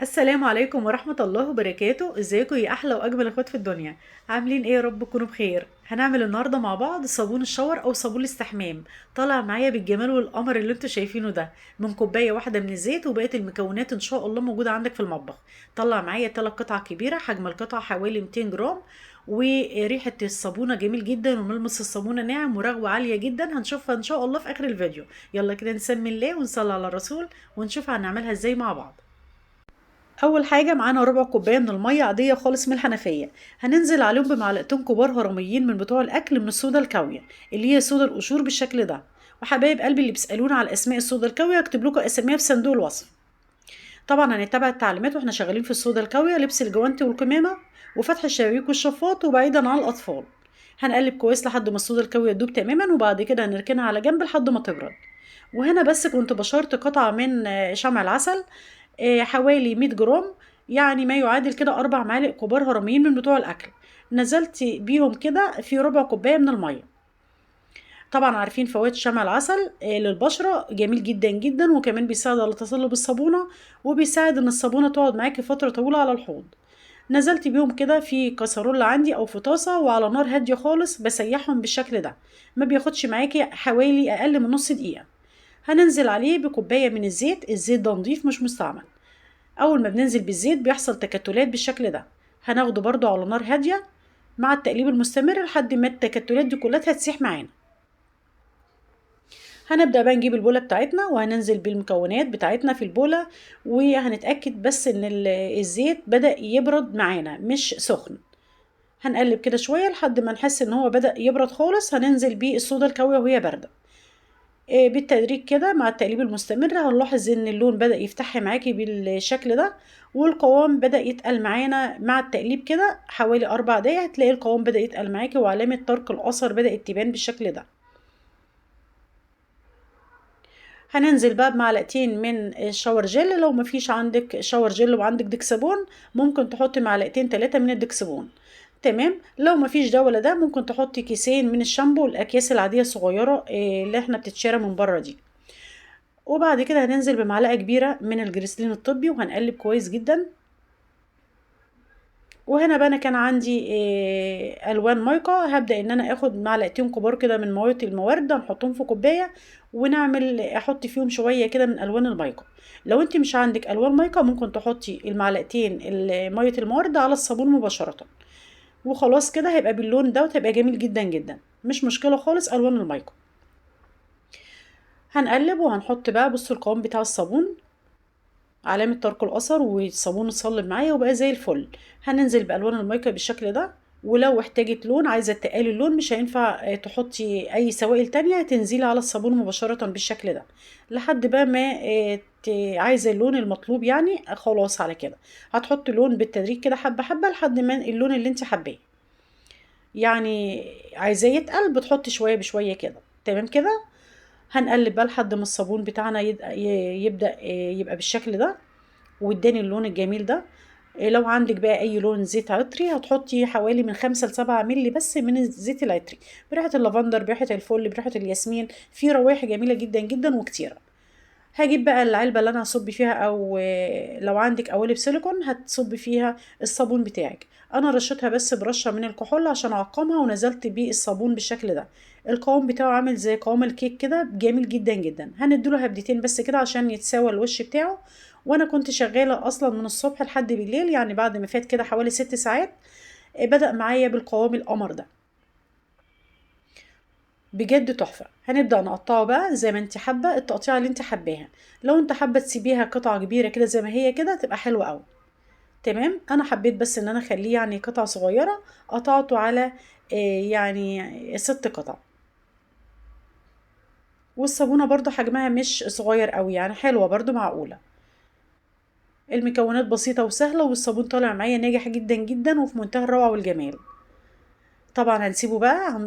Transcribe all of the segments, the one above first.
السلام عليكم ورحمة الله وبركاته. ازيكم يا احلى واجمل اخوات في الدنيا؟ عاملين ايه؟ يا رب تكونوا بخير. هنعمل النهارده مع بعض صابون الشاور او صابون الاستحمام. طالع معايا بالجمال والقمر اللي انتوا شايفينه ده من كوبايه واحده من الزيت، وبقيه المكونات ان شاء الله موجوده عندك في المطبخ. طلع معايا 3 قطع كبيره، حجم القطعه حوالي 200 جرام. وريحه الصابونه جميل جدا، وملمس الصابونه ناعم ورغوه عاليه جدا. هنشوفها ان شاء الله في اخر الفيديو. يلا كده نسمي الله ونصلي على الرسول ونشوف هنعملها ازاي مع بعض. اول حاجه معانا ربع كوبايه من الميه عاديه خالص من الحنفيه. هننزل عليهم بمعلقتين كبار هرميين من بتوع الاكل من الصودا الكاويه، اللي هي صودا القشور بالشكل ده. وحبايب قلبي اللي بيسالونا على اسماء الصودا الكاويه اكتب لكم اساميها في صندوق الوصف. طبعا هنتبع التعليمات واحنا شغالين في الصودا الكاويه: لبس الجوانتي والكمامه، وفتح الشبابيك والشفاط، وبعيدا عن الاطفال. هنقلب كويس لحد ما الصودا الكاويه تدوب تماما، وبعد كده هنركنها على جنب لحد ما تبرد. وهنا بس كنت بشرت قطعة من شمع العسل، حوالي 100 جرام، يعني ما يعادل كده 4 معالق كبار هرميين من بتوع الأكل. نزلت بيهم كده في ربع كوباية من المية. طبعا عارفين فوائد شمع العسل للبشرة، جميل جدا جدا، وكمان بيساعد على تصلب الصابونة، وبيساعد ان الصابونة تقعد معاكي فترة طويلة على الحوض. نزلت بيهم كده في كسرولة عندي او في طاسة، وعلى نار هادية خالص بسيحهم بالشكل ده. ما بياخدش معاكي حوالي اقل من نص دقيقة. هننزل عليه بكوباية من الزيت. الزيت ده نضيف مش مستعمل. اول ما بننزل بالزيت بيحصل تكتلات بالشكل ده. هناخده برضو على نار هادية مع التقليب المستمر لحد ما التكتلات دي كلها تسيح معانا. هنبدأ بقى نجيب البولة بتاعتنا وهننزل بالمكونات بتاعتنا في البولة. وهنتأكد بس ان الزيت بدأ يبرد معانا مش سخن. هنقلب كده شوية لحد ما نحس ان هو بدأ يبرد خالص. هننزل بيه الصودا الكاوية وهي باردة. بالتدريج كده مع التقليب المستمر هنلاحظ ان اللون بدأ يفتح معاكي بالشكل ده. والقوام بدأ يتقل معانا مع التقليب كده حوالي 4 دقايق، هتلاقي القوام بدأ يتقل معاكي وعلامة ترك الأثر بدأت تبان بالشكل ده. هننزل بقى بمعلقتين من الشاور جل. لو مفيش عندك شاور جل وعندك ديكسابون، ممكن تحطي معلقتين 3 من الديكسابون. تمام. لو مفيش ده ولا ده، ممكن تحطي كيسين من الشامبو، الأكياس العادية الصغيرة اللي احنا بتتشرى من بره دي. وبعد كده هننزل بمعلقة كبيرة من الجريسلين الطبي وهنقلب كويس جدا. وهنا بقى انا كان عندي الوان مايكا. هبدا ان انا اخد معلقتين كبار كده من مواد الموارد نحطهم في كوبايه، ونعمل احط فيهم شويه كده من الوان المايكا. لو انت مش عندك الوان مايكا، ممكن تحطي المعلقتين ميه الموارد على الصابون مباشره. وخلاص كده هيبقى باللون ده وتبقى جميل جدا جدا. مش مشكله خالص الوان المايكا. هنقلب وهنحط بقى، بصوا القوام بتاع الصابون علامة ترك الأثر، والصابون اتصلب معايا وبقى زي الفل. هننزل بألوان المايكا بالشكل ده. ولو احتاجت لون، عايزة تقالي اللون، مش هينفع تحطي أي سوائل تانية، تنزلي على الصابون مباشرة بالشكل ده لحد بقى ما عايزة اللون المطلوب. يعني خلاص على كده هتحطي لون بالتدريج كده حبة حبة لحد ما اللون اللي انت حباه. يعني عايزاه يتقل بتحطي شوية بشوية كده. تمام كده. هنقلب بقى لحد ما الصابون بتاعنا يبدأ يبقى بالشكل ده واداني اللون الجميل ده. لو عندك بقى اي لون زيت عطري، هتحطي حوالي من 5 ل7 ملي بس من الزيت العطري، بريحة اللافندر، بريحة الفل، بريحة الياسمين. في روائح جميلة جدا جدا وكتيرة. هجيب بقى العلبة اللي انا هصب فيها، او لو عندك قوالب سيليكون هتصب فيها الصابون بتاعك. انا رشيتها بس برشة من الكحول عشان اعقمها، ونزلت بيه الصابون بالشكل ده. القوام بتاعه عامل زي قوام الكيك كده، جميل جدا جدا. هنديله هبدتين بس كده عشان يتساوى الوش بتاعه. وانا كنت شغالة اصلا من الصبح لحد بالليل، يعني بعد ما فات كده حوالي 6 ساعات بدأ معايا بالقوام القمر ده. بجد تحفة. هنبدأ نقطعه بقى زي ما انت حابة، التقطيعة اللي انت حباها. لو انت حابة تسيبيها قطعة كبيرة كده زي ما هي كده تبقى حلوة قوي. تمام. انا حبيت بس ان انا اخليه يعني قطع صغيرة. قطعته على يعني 6 قطع. والصابونة برضو حجمها مش صغير قوي، يعني حلوة برضو معقولة. المكونات بسيطة وسهلة، والصابون طالع معايا ناجح جدا جدا وفي منتهى الروعة والجمال. طبعا هنسيبه بقى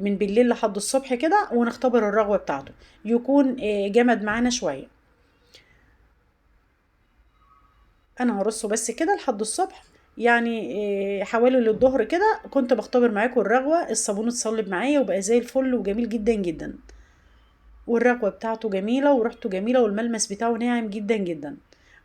من بالليل لحد الصبح كده، ونختبر الرغوة بتاعته يكون جمد معانا شوية. انا هرصه بس كده لحد الصبح. يعني حوالي للظهر كده كنت بختبر معاكم الرغوة. الصابون اتصلب معايا وبقى زي الفل وجميل جدا جدا. والرغوة بتاعته جميلة وريحته جميلة والملمس بتاعه ناعم جدا جدا.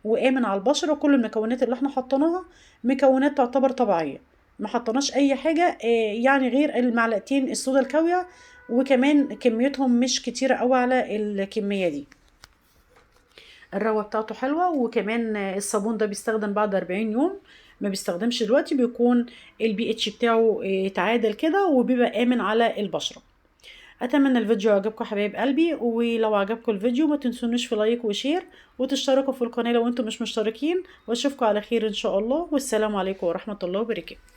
وآمن على البشرة. كل المكونات اللي احنا حطيناها مكونات تعتبر طبيعية، ما حطيناش اي حاجة يعني غير المعلقتين الصودا الكاوية، وكمان كميتهم مش كتيرة قوي على الكمية دي. الروة بتاعته حلوة، وكمان الصابون ده بيستخدم بعد 40 يوم، ما بيستخدمش دلوقتي، بيكون البي اتش بتاعه تعادل كده، وبيبقى آمن على البشرة. اتمنى الفيديو عجبكم حبايب قلبي، ولو عجبكم الفيديو ما تنسونوش في لايك وشير وتشتركوا في القناة لو انتم مش مشتركين، واشوفكم على خير ان شاء الله، والسلام عليكم ورحمة الله وبركاته.